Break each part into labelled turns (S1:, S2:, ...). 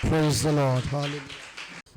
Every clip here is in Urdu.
S1: Praise the Lord. Hallelujah.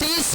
S1: 30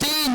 S1: 3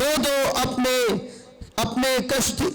S1: 2-2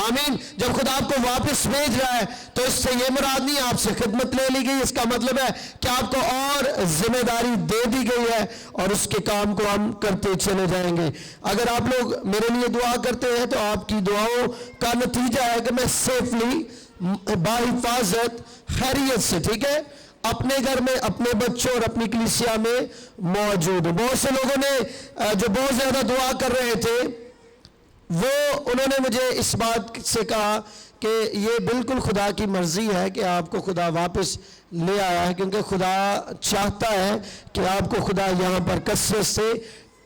S1: آمین. جب خدا آپ کو واپس بھیج رہا ہے تو اس سے یہ مراد نہیں آپ سے خدمت لے لی گئی, اس کا مطلب ہے کہ آپ کو اور ذمہ داری دے دی گئی ہے اور اس کے کام کو ہم کرتے چلے جائیں گے. اگر آپ لوگ میرے لیے دعا کرتے ہیں تو آپ کی دعاؤں کا نتیجہ ہے کہ میں سیفلی باحفاظت خیریت سے, ٹھیک ہے, اپنے گھر میں اپنے بچوں اور اپنی کلیسیا میں موجود ہوں. بہت سے لوگوں نے جو بہت زیادہ دعا کر رہے تھے انہوں نے مجھے اس بات سے کہا کہ یہ بالکل خدا کی مرضی ہے کہ آپ کو خدا واپس لے آیا ہے, کیونکہ خدا چاہتا ہے کہ آپ کو خدا یہاں پر کثرت سے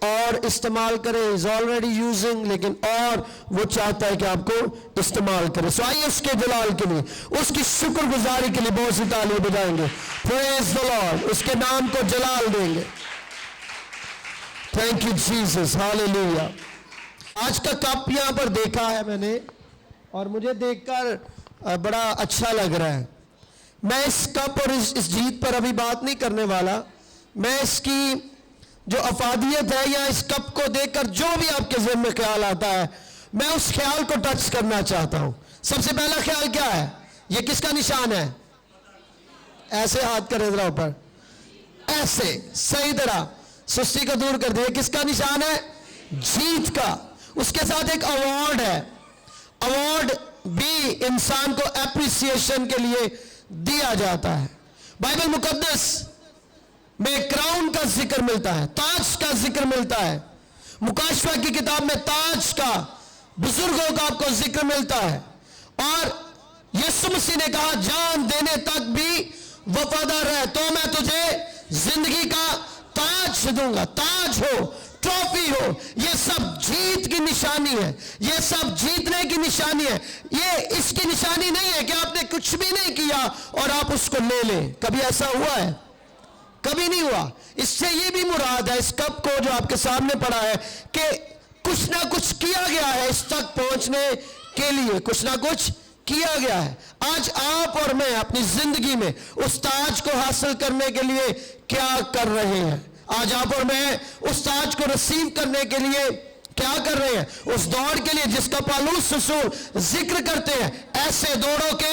S1: اور استعمال کرے. از آلریڈی یوزنگ, لیکن اور وہ چاہتا ہے کہ آپ کو استعمال کرے. سو آئیے اس کے جلال کے لیے, اس کی شکر گزاری کے لیے بہت سی تالیاں بجائیں گے. پریز دی لارڈ, اس کے نام کو جلال دیں گے. Thank you Jesus, hallelujah. آج کا کپ یہاں پر دیکھا ہے میں نے اور مجھے دیکھ کر بڑا اچھا لگ رہا ہے. میں اس کپ اور اس جیت پر ابھی بات نہیں کرنے والا. میں اس کی جو افادیت ہے یا اس کپ کو دیکھ کر جو بھی آپ کے ذہن میں خیال آتا ہے میں اس خیال کو ٹچ کرنا چاہتا ہوں. سب سے پہلا خیال کیا ہے؟ یہ کس کا نشان ہے؟ ایسے ہاتھ کریں ذرا اوپر, ایسے صحیح طرح سستی کو دور کر دیں. کس کا نشان ہے؟ جیت کا. اس کے ساتھ ایک ایوارڈ ہے. ایوارڈ بھی انسان کو اپریسیشن کے لیے دیا جاتا ہے. بائبل مقدس میں کراؤن کا ذکر ملتا ہے, تاج کا ذکر ملتا ہے. مکاشفہ کی کتاب میں تاج کا, بزرگوں کا آپ کو ذکر ملتا ہے. اور یسوع مسیح نے کہا جان دینے تک بھی وفادار رہ تو میں تجھے زندگی کا تاج دوں گا. تاج ہو, ٹرافی ہو, یہ سب جیت کی نشانی ہے, یہ سب جیتنے کی نشانی ہے. یہ اس کی نشانی نہیں ہے کہ آپ نے کچھ بھی نہیں کیا اور آپ اس کو لے لیں. کبھی ایسا ہوا ہے؟ کبھی نہیں ہوا. اس سے یہ بھی مراد ہے اس کپ کو جو آپ کے سامنے پڑا ہے کہ کچھ نہ کچھ کیا گیا ہے اس تک پہنچنے کے لیے, کچھ نہ کچھ کیا گیا ہے. آج آپ اور میں اپنی زندگی میں اس تاج کو حاصل کرنے کے لیے کیا کر رہے ہیں؟ آج آپ اور میں اس تاج کو ریسیو کرنے کے لیے کیا کر رہے ہیں؟ اس دوڑ کے لیے جس کا پالوس رسول ذکر کرتے ہیں, ایسے دوڑو کہ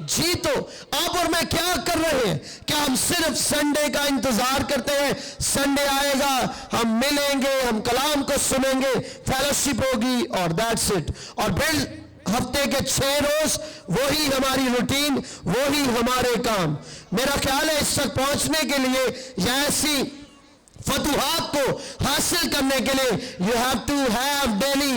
S1: جیتو. آپ اور میں کیا کر رہے ہیں؟ کیا ہم صرف سنڈے کا انتظار کرتے ہیں؟ سنڈے آئے گا, ہم ملیں گے, ہم کلام کو سنیں گے, فیلوشپ ہوگی اور دیٹس اٹ. اور پھر ہفتے کے 6 روز وہی ہماری روٹین, وہی ہمارے کام. میرا خیال ہے اس تک پہنچنے کے لیے یا ایسی فتوحات کو حاصل کرنے کے لیے you have to have daily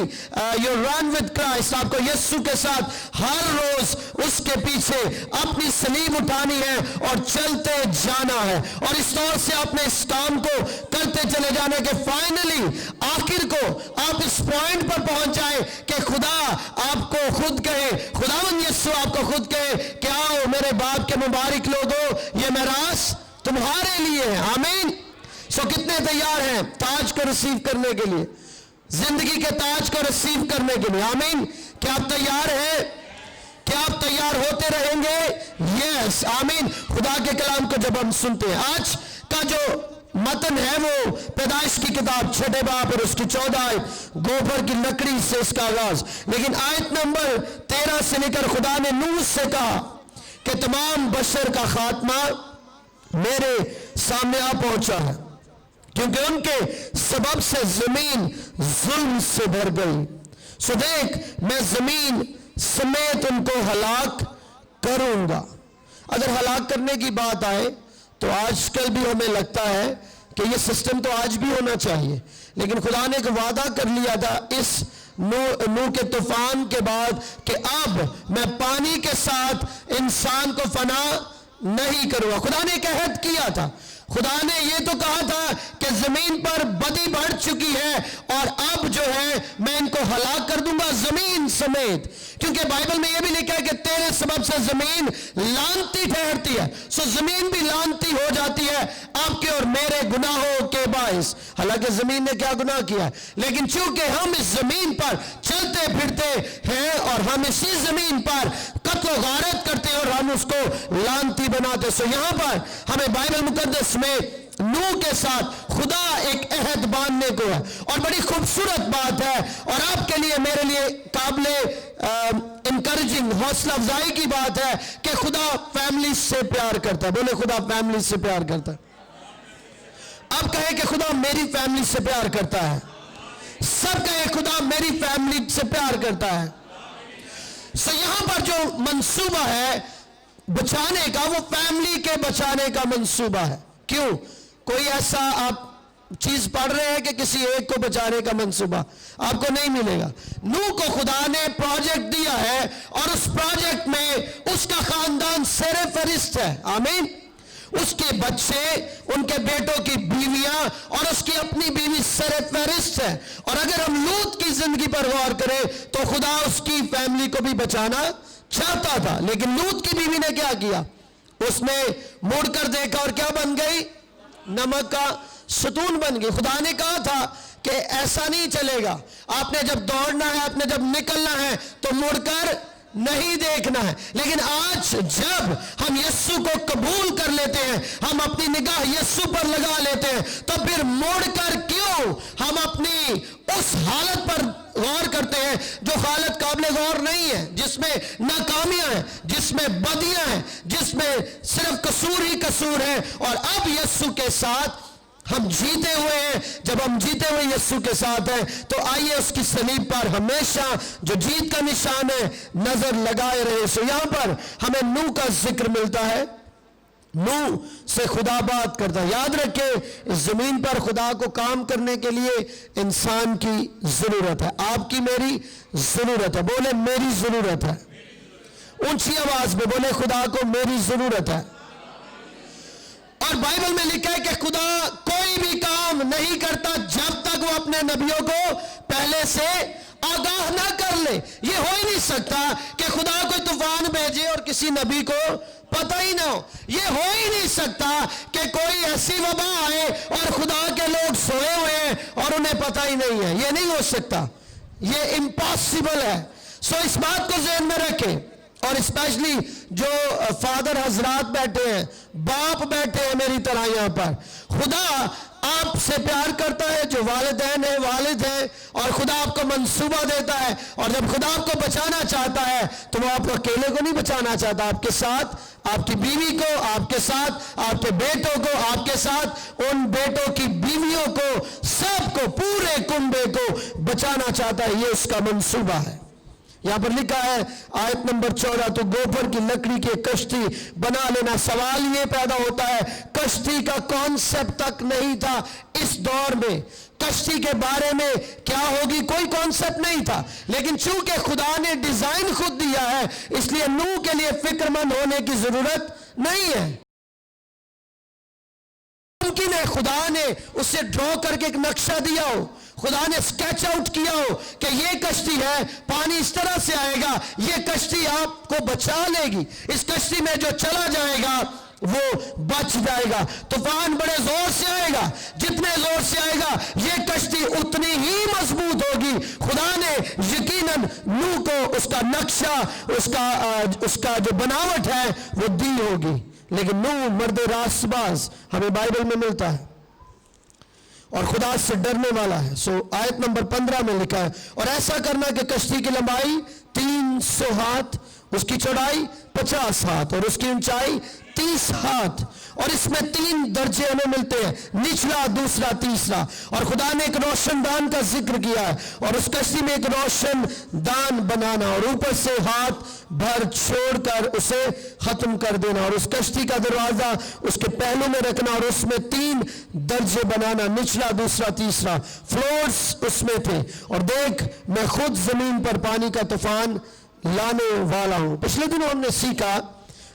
S1: your run with Christ. آپ کو یسوع کے ساتھ ہر روز اس کے پیچھے اپنی صلیب اٹھانی ہے اور چلتے جانا ہے. اور اس طور سے آپ نے اس کام کو کرتے چلے جانے کے فائنلی آخر کو آپ اس پوائنٹ پر پہنچ جائیں کہ خدا آپ کو خود کہے, خداوند یسوع آپ کو خود کہے کہ آؤ میرے باپ کے مبارک لوگو, یہ میراث تمہارے لیے ہے. آمین. سو کتنے تیار ہیں تاج کو ریسیو کرنے کے لیے, زندگی کے تاج کو ریسیو کرنے کے لیے؟ آمین. کیا آپ تیار ہیں؟ کیا آپ تیار ہوتے رہیں گے؟ یس, آمین. خدا کے کلام کو جب ہم سنتے ہیں, آج کا جو متن ہے وہ پیدائش کی کتاب 6 باب اور اس کی 14 آیت, گوبر کی لکڑی سے اس کا آغاز. لیکن آیت نمبر 13 سے لے کر خدا نے نوح سے کہا کہ تمام بشر کا خاتمہ میرے سامنے آ پہنچا ہے کیونکہ ان کے سبب سے زمین ظلم سے بھر گئی. سو دیکھ میں زمین سمیت ان کو ہلاک کروں گا. اگر ہلاک کرنے کی بات آئے تو آج کل بھی ہمیں لگتا ہے کہ یہ سسٹم تو آج بھی ہونا چاہیے, لیکن خدا نے ایک وعدہ کر لیا تھا اس نوح کے طوفان کے بعد کہ اب میں پانی کے ساتھ انسان کو فنا نہیں کروں گا. خدا نے ایک عہد کیا تھا. خدا نے یہ تو کہا تھا کہ زمین پر بدی بڑھ چکی ہے اور اب جو ہے میں ان کو ہلاک کر دوں گا زمین سمیت, کیونکہ بائبل میں یہ بھی لکھا ہے کہ تیرے سبب سے زمین لعنتی ٹھہرتی ہے. سو زمین بھی لعنتی ہو جاتی ہے آپ کے اور میرے گناہوں کے باعث. حالانکہ زمین نے کیا گناہ کیا ہے, لیکن چونکہ ہم اس زمین پر چلتے پھرتے ہیں اور ہم اسی زمین پر قتل و غارت کرتے ہیں اور ہم اس کو لعنتی بناتے. سو یہاں پر ہمیں بائبل مقدس میں نوح کے ساتھ خدا ایک عہد باندھنے کو ہے، اور بڑی خوبصورت بات ہے، اور آپ کے لیے میرے لیے قابل انکریجنگ، حوصلہ افزائی کی بات ہے کہ خدا فیملی سے پیار کرتا ہے. بولے خدا فیملی سے پیار کرتا ہے. آپ کہیں کہ خدا میری فیملی سے پیار کرتا ہے. سب کہیں خدا میری فیملی سے پیار کرتا ہے. سو یہاں پر جو منصوبہ ہے بچانے کا، وہ فیملی کے بچانے کا منصوبہ ہے. کیوں؟ کوئی ایسا آپ چیز پڑھ رہے ہیں کہ کسی ایک کو بچانے کا منصوبہ آپ کو نہیں ملے گا. نوح کو خدا نے پروجیکٹ دیا ہے، اور اس پروجیکٹ میں اس کا خاندان سر فہرست ہے. آمین. اس کے بچے، ان کے بیٹوں کی بیویاں، اور اس کی اپنی بیوی سر فہرست ہے. اور اگر ہم لوط کی زندگی پر غور کریں تو خدا اس کی فیملی کو بھی بچانا چاہتا تھا، لیکن لوط کی بیوی نے کیا کیا؟ اس نے مڑ کر دیکھا اور کیا بن گئی؟ نمک کا ستون بن گئی. خدا نے کہا تھا کہ ایسا نہیں چلے گا، آپ نے جب دوڑنا ہے، آپ نے جب نکلنا ہے تو مڑ کر نہیں دیکھنا ہے. لیکن آج جب ہم یسوع کو قبول کر لیتے ہیں، ہم اپنی نگاہ یسوع پر لگا لیتے ہیں، تو پھر مڑ کر کیوں ہم اپنی اس حالت پر غور کرتے ہیں جو حالت قابل غور نہیں ہے، جس میں ناکامیاں ہیں، جس میں بدیاں ہیں، جس میں صرف قصور ہی قصور ہے. اور اب یسوع کے ساتھ ہم جیتے ہوئے ہیں. جب ہم جیتے ہوئے یسوع کے ساتھ ہیں تو آئیے اس کی صلیب پر ہمیشہ جو جیت کا نشان ہے نظر لگائے رہے. سو یہاں پر ہمیں نوح کا ذکر ملتا ہے. نوح سے خدا بات کرتا ہے. یاد رکھے اس زمین پر خدا کو کام کرنے کے لیے انسان کی ضرورت ہے. آپ کی میری ضرورت ہے. بولے میری ضرورت ہے. اونچی آواز میں بولے خدا کو میری ضرورت ہے. اور بائبل میں لکھا ہے کہ خدا کوئی بھی کام نہیں کرتا جب تک وہ اپنے نبیوں کو پہلے سے آگاہ نہ کر لے. یہ ہو ہی نہیں سکتا کہ خدا کوئی طوفان بھیجے اور کسی نبی کو پتہ ہی نہ ہو. یہ ہو ہی نہیں سکتا کہ کوئی ایسی وبا آئے اور خدا کے لوگ سوئے ہوئے ہیں اور انہیں پتہ ہی نہیں ہے. یہ نہیں ہو سکتا. یہ امپاسبل ہے. سو اس بات کو ذہن میں رکھیں. اور اسپیشلی جو فادر حضرات بیٹھے ہیں، باپ بیٹھے ہیں میری طرح یہاں پر، خدا آپ سے پیار کرتا ہے. جو والدین ہیں، والد ہیں، اور خدا آپ کو منصوبہ دیتا ہے. اور جب خدا آپ کو بچانا چاہتا ہے تو وہ آپ کو اکیلے کو نہیں بچانا چاہتا. آپ کے ساتھ آپ کی بیوی کو، آپ کے ساتھ آپ کے بیٹوں کو، آپ کے ساتھ ان بیٹوں کی بیویوں کو، سب کو، پورے کنبے کو بچانا چاہتا ہے. یہ اس کا منصوبہ ہے. یہاں پر لکھا ہے آیت نمبر 14، تو گوبر کی لکڑی کی کشتی بنا لینا. سوال یہ پیدا ہوتا ہے، کشتی کا کانسیپٹ تک نہیں تھا اس دور میں. کشتی کے بارے میں کیا ہوگی کوئی کانسیپٹ نہیں تھا، لیکن چونکہ خدا نے ڈیزائن خود دیا ہے اس لیے نوح کے لیے فکر مند ہونے کی ضرورت نہیں ہے. ممکن ہے خدا نے اسے ڈرا کر کے ایک نقشہ دیا ہو، خدا نے سکیچ آؤٹ کیا ہو کہ یہ کشتی ہے، پانی اس طرح سے آئے گا، یہ کشتی آپ کو بچا لے گی، اس کشتی میں جو چلا جائے گا وہ بچ جائے گا. طوفان بڑے زور سے آئے گا، جتنے زور سے آئے گا یہ کشتی اتنی ہی مضبوط ہوگی. خدا نے یقیناً نوح کو اس کا نقشہ، اس کا جو بناوٹ ہے وہ دی ہوگی. لیکن نوح مرد راست باز ہمیں بائبل میں ملتا ہے اور خدا سے ڈرنے والا ہے. سو آیت نمبر 15 میں لکھا ہے، اور ایسا کرنا کہ کشتی کی لمبائی 300 ہاتھ، اس کی چوڑائی 50 ہاتھ اور اس کی اونچائی 30 ہاتھ، اور اس میں 3 درجے ہمیں ملتے ہیں، نچلا، دوسرا، تیسرا. اور خدا نے ایک روشن دان کا ذکر کیا ہے، اور اس کشتی میں ایک روشن دان بنانا اور اوپر سے ہاتھ بھر چھوڑ کر اسے ختم کر دینا، اور اس کشتی کا دروازہ اس کے پہلو میں رکھنا، اور اس میں 3 درجے بنانا، نچلا، دوسرا، تیسرا. فلورز اس میں تھے. اور دیکھ میں خود زمین پر پانی کا طوفان لانے والا ہوں. پچھلے دنوں ہم نے سیکھا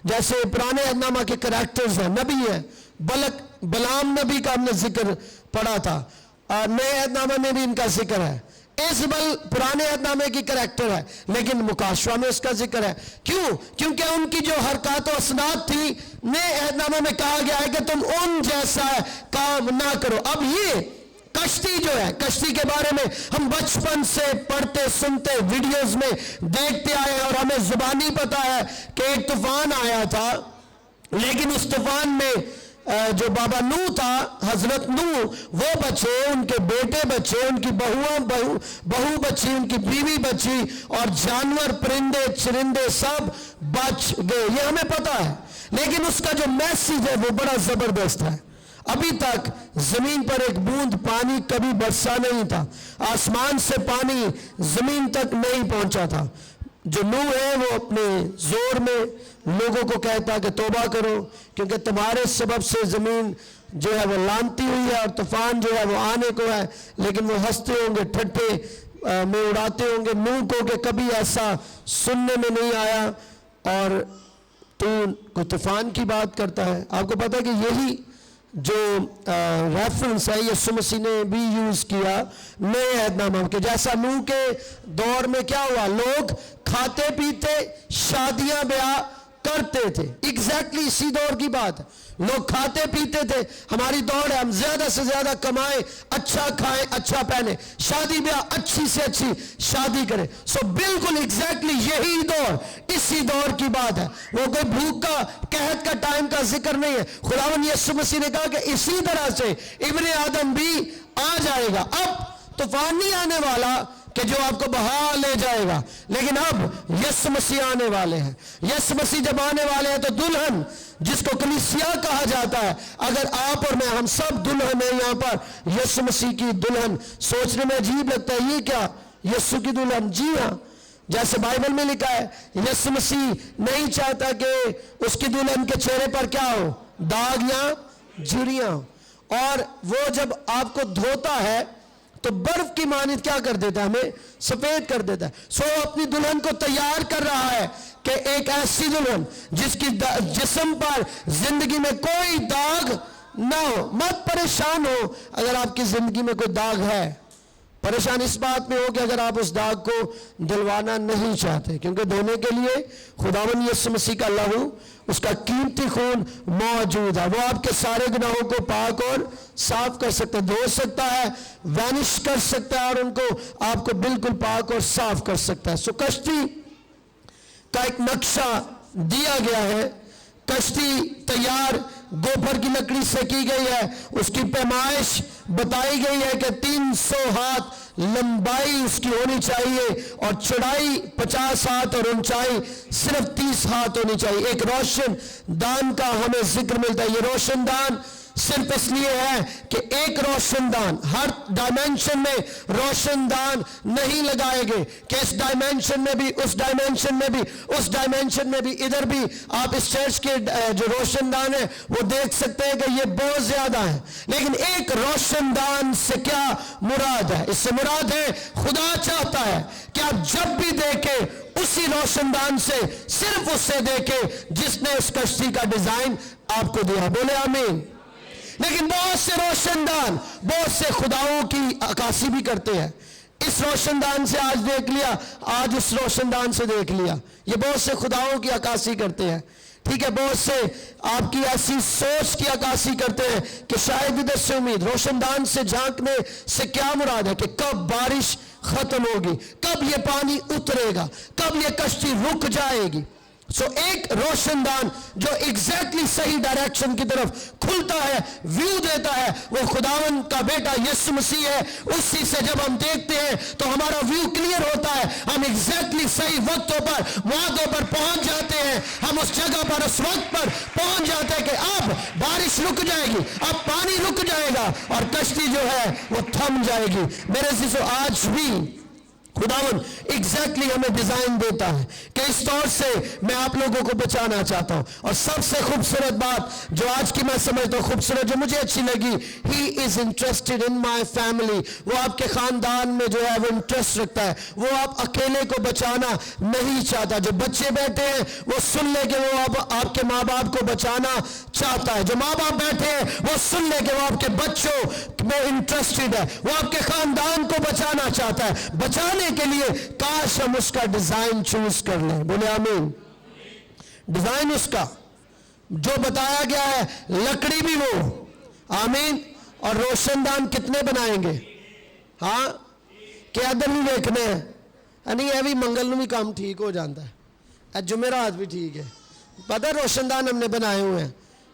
S1: جیسے پرانے عہد نامہ کے کریکٹرز ہیں، نبی ہیں، بلام نبی کا ہم نے ذکر پڑھا تھا. نئے عہد نامہ میں بھی ان کا ذکر ہے. ایزبل پرانے عہد نامے کی کریکٹر ہے لیکن مکاشفہ میں اس کا ذکر ہے. کیوں؟ کیونکہ ان کی جو حرکات و اسناد تھی نئے عہد نامے میں کہا گیا ہے کہ تم ان جیسا کام نہ کرو. اب یہ کشتی جو ہے، کشتی کے بارے میں ہم بچپن سے پڑھتے سنتے ویڈیوز میں دیکھتے آئے اور ہمیں زبانی پتا ہے کہ ایک طوفان آیا تھا، لیکن اس طوفان میں جو بابا نوح تھا، حضرت نوح، وہ بچے، ان کے بیٹے بچے، ان کی بہو بچی، ان کی بیوی بچی، اور جانور، پرندے چرندے سب بچ گئے، یہ ہمیں پتا ہے. لیکن اس کا جو میسیج ہے وہ بڑا زبردست ہے. ابھی تک زمین پر ایک بوند پانی کبھی برسا نہیں تھا، آسمان سے پانی زمین تک نہیں پہنچا تھا. جو نوح ہے وہ اپنے زور میں لوگوں کو کہتا کہ توبہ کرو، کیونکہ تمہارے سبب سے زمین جو ہے وہ لانتی ہوئی ہے اور طوفان جو ہے وہ آنے کو ہے. لیکن وہ ہنستے ہوں گے، ٹھٹے میں اڑاتے ہوں گے نوح کو کہ کبھی ایسا سننے میں نہیں آیا اور تو کوئی طوفان کی بات کرتا ہے. آپ کو پتا ہے کہ یہی جو ریفرنس ہے یسوع مسیح نے بھی یوز کیا نئے عہد نامہ کہ جیسا نوح کے دور میں کیا ہوا، لوگ کھاتے پیتے شادیاں بیاہ کرتے تھے. ایگزیکٹلی اسی دور کی بات ہے. لوگ کھاتے پیتے تھے. ہماری دوڑ ہے ہم زیادہ سے زیادہ کمائیں، اچھا کھائیں، اچھا پہنیں، شادی بیاہ اچھی سے اچھی شادی کریں. سو بالکل ایگزیکٹلی یہی دور، اسی دور کی بات ہے. وہ کوئی بھوک کا قحط کا ٹائم کا ذکر نہیں ہے. خداوند یسوع مسیح نے کہا کہ اسی طرح سے ابن آدم بھی آ جائے گا. اب طوفان نہیں آنے والا کہ جو آپ کو بہا لے جائے گا، لیکن اب یسوع مسیح آنے والے ہیں. یسوع مسیح جب آنے والے ہیں تو دلہن جس کو کلیسیا کہا جاتا ہے، اگر آپ اور میں ہم سب دلہن ہیں یہاں پر یسوع مسیح کی دلہن. سوچنے میں عجیب لگتا ہے یہ کیا، یسوع کی دلہن؟ جی ہاں، جیسے بائبل میں لکھا ہے یسوع مسیح نہیں چاہتا کہ اس کی دلہن کے چہرے پر کیا ہو، داغ یا جھریاں ہو. اور وہ جب آپ کو دھوتا ہے تو برف کی مانند کیا کر دیتا ہے، ہمیں سفید کر دیتا ہے. سو اپنی دلہن کو تیار کر رہا ہے کہ ایک ایسی دلہن جس کی جسم پر زندگی میں کوئی داغ نہ ہو. مت پریشان ہو اگر آپ کی زندگی میں کوئی داغ ہے. پریشان اس بات میں ہو کہ اگر آپ اس داغ کو دلوانا نہیں چاہتے، کیونکہ دھونے کے لیے خداوند یسوع مسیح کا لہو، اس کا قیمتی خون موجود ہے. وہ آپ کے سارے گناہوں کو پاک اور صاف کر سکتا ہے، دھو سکتا ہے، وینش کر سکتا ہے اور ان کو آپ کو بالکل پاک اور صاف کر سکتا ہے. سو کشتی کا ایک نقشہ دیا گیا ہے. کشتی تیار گوبر کی لکڑی سے کی گئی ہے. اس کی پیمائش بتائی گئی ہے کہ 300 ہاتھ لمبائی اس کی ہونی چاہیے اور چوڑائی 50 ہاتھ اور اونچائی صرف 30 ہاتھ ہونی چاہیے. ایک روشن دان کا ہمیں ذکر ملتا ہے. یہ روشن دان صرف اس لیے ہے کہ ایک روشن دان، ہر ڈائمینشن میں روشن دان نہیں لگائے گے کہ اس ڈائمینشن میں بھی، اس ڈائمینشن میں بھی، اس ڈائمینشن میں بھی، ادھر بھی. آپ اس چرچ کے جو روشن دان ہے وہ دیکھ سکتے ہیں کہ یہ بہت زیادہ ہے. لیکن ایک روشن دان سے کیا مراد ہے؟ اس سے مراد ہے خدا چاہتا ہے کہ آپ جب بھی دیکھیں اسی روشن دان سے، صرف اس سے دیکھیں جس نے اس کشتی کا ڈیزائن آپ کو دیا. بولے آمین. لیکن بہت سے روشن دان بہت سے خداؤں کی عکاسی بھی کرتے ہیں. اس روشن دان سے آج دیکھ لیا، آج اس روشن دان سے دیکھ لیا. یہ بہت سے خداؤں کی عکاسی کرتے ہیں. ٹھیک ہے، بہت سے آپ کی ایسی سوچ کی عکاسی کرتے ہیں کہ شاید ادھر سے امید. روشن دان سے جھانکنے سے کیا مراد ہے کہ کب بارش ختم ہوگی، کب یہ پانی اترے گا، کب یہ کشتی رک جائے گی. سو ایک روشن دان جو ایگزیکٹلی صحیح ڈائریکشن کی طرف کھلتا ہے، ویو دیتا ہے، وہ خداوند کا بیٹا یسوع مسیح ہے. اسی سے جب ہم دیکھتے ہیں تو ہمارا ویو کلیئر ہوتا ہے. ہم ایگزیکٹلی صحیح وقتوں پر، موقعوں پر پہنچ جاتے ہیں. ہم اس جگہ پر، اس وقت پر پہنچ جاتے ہیں کہ اب بارش رک جائے گی، اب پانی رک جائے گا اور کشتی جو ہے وہ تھم جائے گی. میرے عزیزو، آج بھی خداوند ایگزیکٹلی ہمیں ڈیزائن دیتا ہے کہ اس طور سے میں آپ لوگوں کو بچانا چاہتا ہوں. اور سب سے خوبصورت بات جو آج کی میں سمجھتا ہوں خوبصورت، جو مجھے اچھی لگی، ہی is interested in my family. وہ آپ کے خاندان میں جو ہے وہ انٹرسٹ رکھتا ہے. وہ آپ اکیلے کو بچانا نہیں چاہتا. جو بچے بیٹھے ہیں وہ سن لے کہ وہ آپ کے ماں باپ کو بچانا چاہتا ہے. جو ماں باپ بیٹھے ہیں وہ سن لے کہ وہ آپ کے بچوں میں انٹرسٹڈ ہے. وہ آپ کے خاندان کو بچانا چاہتا ہے. بچانے کے لیے کاش ہم اس کا ڈیزائن چوز کر لیں. بولے آمین. ڈیزائن اس کا جو بتایا گیا ہے، لکڑی بھی وہ، آمین. اور روشن دان کتنے بنائیں گے؟ ہاں، کیا ادھر نہیں دیکھنے ہیں؟ نہیں یہ بھی منگل میں بھی کام ٹھیک ہو جاتا ہے، جمعرات بھی ٹھیک ہے. پتہ روشن دان ہم نے بنائے ہوئے ہیں.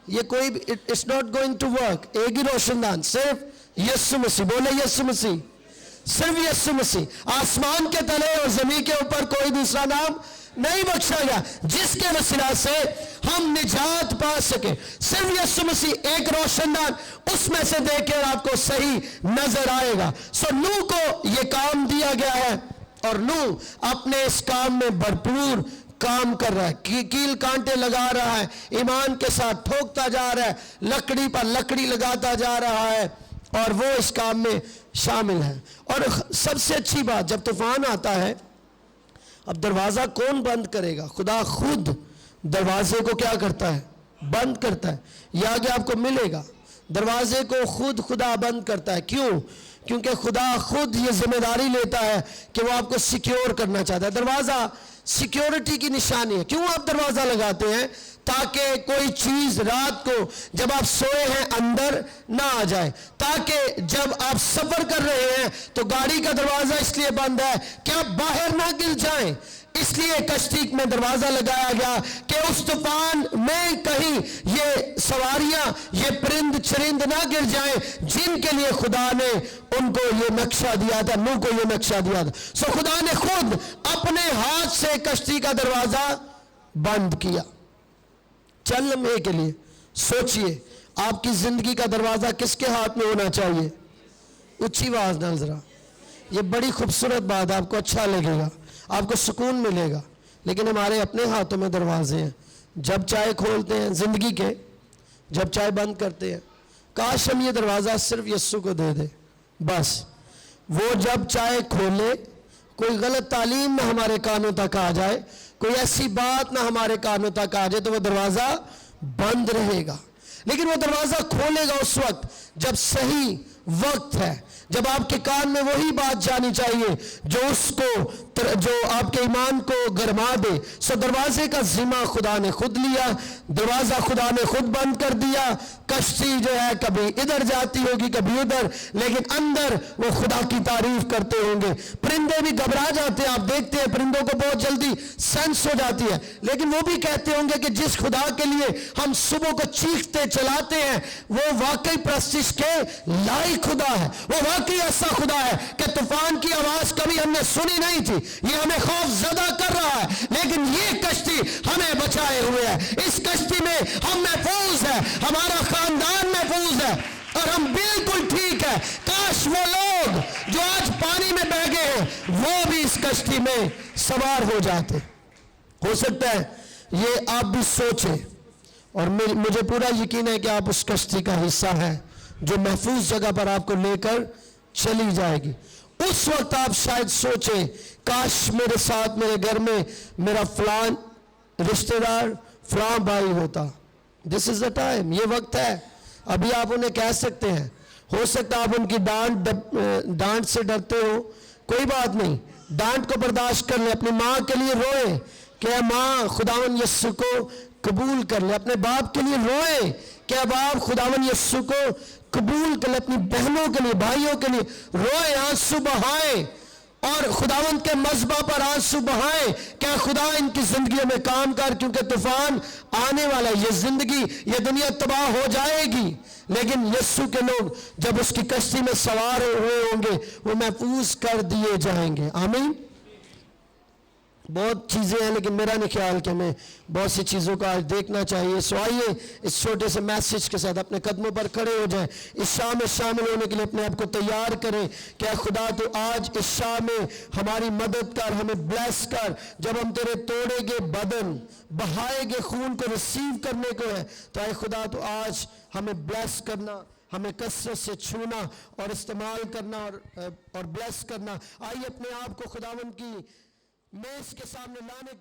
S1: یہ کوئی it's not going to work. ایک ہی روشن دان, صرف یسوع مسیح. بولے یسوع مسیح, صرف یسوع مسیح. آسمان کے تلے اور زمین کے اوپر کوئی دوسرا نام نہیں بخشا گیا جس کے وسیلہ سے ہم نجات پا سکے. صرف یسوع مسیح ایک روشن دان, اس میں سے دیکھ کر آپ کو صحیح نظر آئے گا. سو نوح کو یہ کام دیا گیا ہے اور نوح اپنے اس کام میں بھرپور کام کر رہا ہے. کیل کانٹے لگا رہا ہے, ایمان کے ساتھ ٹھوکتا جا رہا ہے, لکڑی پر لکڑی لگاتا جا رہا ہے, اور وہ اس کام میں شامل ہے. اور سب سے اچھی بات, جب طوفان آتا ہے اب دروازہ کون بند کرے گا؟ خدا خود دروازے کو کیا کرتا ہے؟ بند کرتا ہے. یہ آگے آپ کو ملے گا. دروازے کو خود خدا بند کرتا ہے. کیوں؟ کیونکہ خدا خود یہ ذمہ داری لیتا ہے کہ وہ آپ کو سیکیور کرنا چاہتا ہے. دروازہ سیکیورٹی کی نشانی ہے. کیوں آپ دروازہ لگاتے ہیں؟ تاکہ کوئی چیز رات کو جب آپ سوئے ہیں اندر نہ آ جائے, تاکہ جب آپ سفر کر رہے ہیں تو گاڑی کا دروازہ اس لیے بند ہے کہ آپ باہر نہ گر جائیں. اس لیے کشتی میں دروازہ لگایا گیا کہ اس طوفان میں کہیں یہ سواریاں, یہ پرند چرند نہ گر جائیں جن کے لیے خدا نے ان کو یہ نقشہ دیا تھا, نوح کو یہ نقشہ دیا تھا. سو خدا نے خود اپنے ہاتھ سے کشتی کا دروازہ بند کیا. چند لمحے کے لیے سوچئے, آپ کی زندگی کا دروازہ کس کے ہاتھ میں ہونا چاہیے؟ اونچی آواز نال ذرا. یہ بڑی خوبصورت بات, آپ کو اچھا لگے گا, آپ کو سکون ملے گا. لیکن ہمارے اپنے ہاتھوں میں دروازے ہیں, جب چاہے کھولتے ہیں زندگی کے, جب چاہے بند کرتے ہیں. کاش ہم یہ دروازہ صرف یسوع کو دے دیں بس. وہ جب چاہے کھولے, کوئی غلط تعلیم نہ ہمارے کانوں تک آ جائے, کوئی ایسی بات نہ ہمارے کانوں تک آ جائے, تو وہ دروازہ بند رہے گا. لیکن وہ دروازہ کھولے گا اس وقت جب صحیح وقت ہے, جب آپ کے کان میں وہی بات جانی چاہیے جو اس کو, جو آپ کے ایمان کو گرما دے. سو دروازے کا ذمہ خدا نے خود لیا, دروازہ خدا نے خود بند کر دیا. کشتی جو ہے کبھی ادھر جاتی ہوگی کبھی ادھر, لیکن اندر وہ خدا کی تعریف کرتے ہوں گے. پرندے بھی گھبرا جاتے ہیں, آپ دیکھتے ہیں پرندوں کو بہت جلدی سینس ہو جاتی ہے, لیکن وہ بھی کہتے ہوں گے کہ جس خدا کے لیے ہم صبح کو چیختے چلاتے ہیں وہ واقعی پرستش کے لائق خدا ہے. وہ واقعی ایسا خدا ہے کہ طوفان کی آواز کبھی ہم نے سنی نہیں تھی, یہ ہمیں خوف زدہ کر رہا ہے, لیکن یہ کشتی ہمیں بچائے ہوئے ہے. اس کشتی میں ہم محفوظ ہیں, ہمارا خاندان محفوظ ہے, اور ہم بالکل ٹھیک ہے. کاش وہ لوگ جو آج پانی میں بہ گئے ہیں وہ بھی اس کشتی میں سوار ہو جاتے. ہو سکتا ہے یہ آپ بھی سوچیں, اور مجھے پورا یقین ہے کہ آپ اس کشتی کا حصہ ہیں جو محفوظ جگہ پر آپ کو لے کر چلی جائے گی. اس وقت آپ شاید سوچیں کاش میرے ساتھ میرے گھر میں میرا فلان رشتہ دار فلاں بھائی ہوتا. دس از دا ٹائم, یہ وقت ہے. ابھی آپ انہیں کہہ سکتے ہیں, ہو سکتا آپ ان کی ڈانٹ سے ڈرتے ہو, کوئی بات نہیں, ڈانٹ کو برداشت کر لیں. اپنی ماں کے لیے روئیں کہ ماں خداوند یسوع کو قبول کر لیں. اپنے باپ کے لیے روئیں کہ اب آپ خداوند یسوع کو قبول کر لیں. اپنی بہنوں کے لیے, بھائیوں کے لیے روئیں, آنسو بہائیں, اور خداوند کے مذبح پر آنسو بہائیں کہ خدا ان کی زندگیوں میں کام کر, کیونکہ طوفان آنے والا ہے. یہ زندگی, یہ دنیا تباہ ہو جائے گی, لیکن یسوع کے لوگ جب اس کی کشتی میں سوار ہوئے ہوں گے وہ محفوظ کر دیے جائیں گے. آمین. بہت چیزیں ہیں لیکن میرا نہیں خیال کہ ہمیں بہت سی چیزوں کا آج دیکھنا چاہیے. سو آئیے اس چھوٹے سے میسج کے ساتھ اپنے قدموں پر کھڑے ہو جائیں. اس شام میں شامل ہونے کے لیے اپنے آپ کو تیار کریں کہ اے خدا تو آج اس شام میں ہماری مدد کر, ہمیں بلیس کر. جب ہم تیرے توڑے گے بدن, بہائے گے خون کو ریسیو کرنے کو ہے, تو اے خدا تو آج ہمیں بلیس کرنا, ہمیں کثرت سے چھونا اور استعمال کرنا اور بلیس کرنا. آئیے اپنے آپ کو خداوند کی میز کے سامنے لانے کے